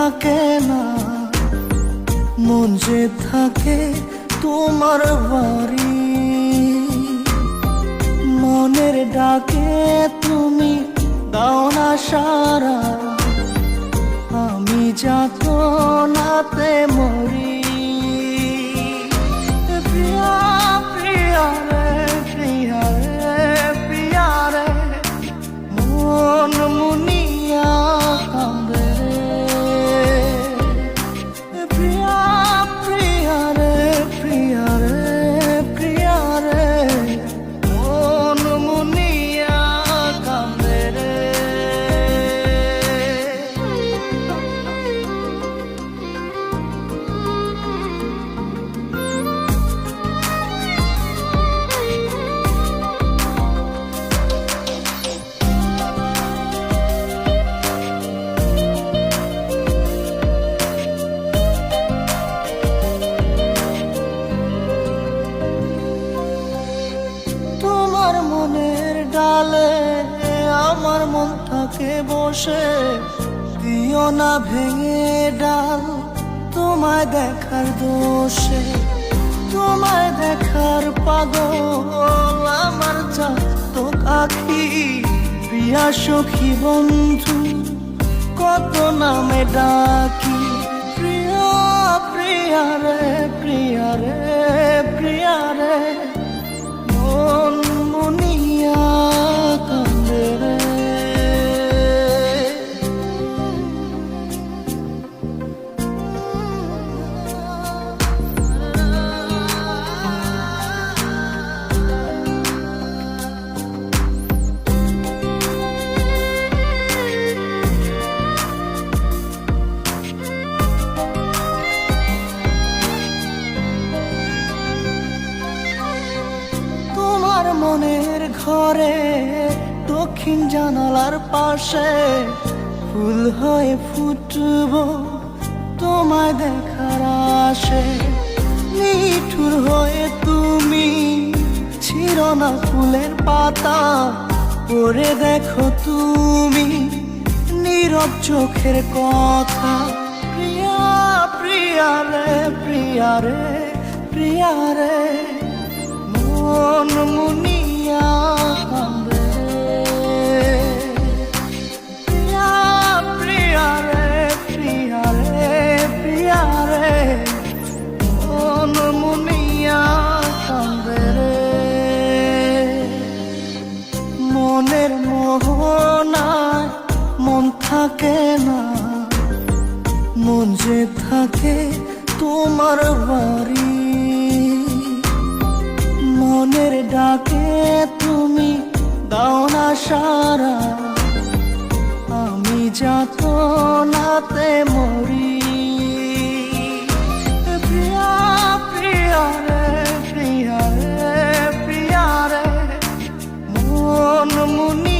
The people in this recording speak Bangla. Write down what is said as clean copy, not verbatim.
থাকে না, মন যে থাকে তোমার বাড়ি। মনের ডাকে তুমি দাও না সারা, আমি যাতনাতে মরি। প্রিয়া প্রিয়া রে, প্রিয়া রে, প্রিয়া রে, মন মুনিয়া কান্দে রে। প্রিয়া প্রিয়া রে, প্রিয়া রে, প্রিয়া রে, মন মুনিয়া কান্দে রে। তোমার মনের ডালে আমার মন থাকে বসে, দিও না ভেঙে ডাল তোমায় দেখার দোষে। তোমায় দেখার পাগল আমার চাতক আখি, প্রিয়া সখী বন্ধু কত নামে ডাকি। প্রিয়া প্রিয়া রে, প্রিয়া রে, প্রিয়া রে, মন মুনিয়া কান্দে রে। তোমার মনের ঘরে দক্ষিণ জানালার পাশে ফুল হয়ে ফুটব তোমায় দেখার আশে। নিঠুর হয়ে তুমি ছিঁড়ো না ফুলের পাতা, পড়ে দেখো তুমি নীরব চোখের কথা। প্রিয়া প্রিয়া রে, প্রিয়া রে, প্রিয়া রে, মন মুনিয়া কান্দে। প্রিয়া প্রিয়া রে, প্রিয়া রে, প্রিয়া রে, মন মুনিয়া কান্দে রে। মনের মোহনায় মন থাকে না, মন যে থাকে তোমার বাড়ি। মনের ডাকে তুমি দাও না সারা, আমি যাতনাতে মরি। প্রিয়া প্রিয়া রে, প্রিয়া রে, প্রিয়া রে, মন মুনি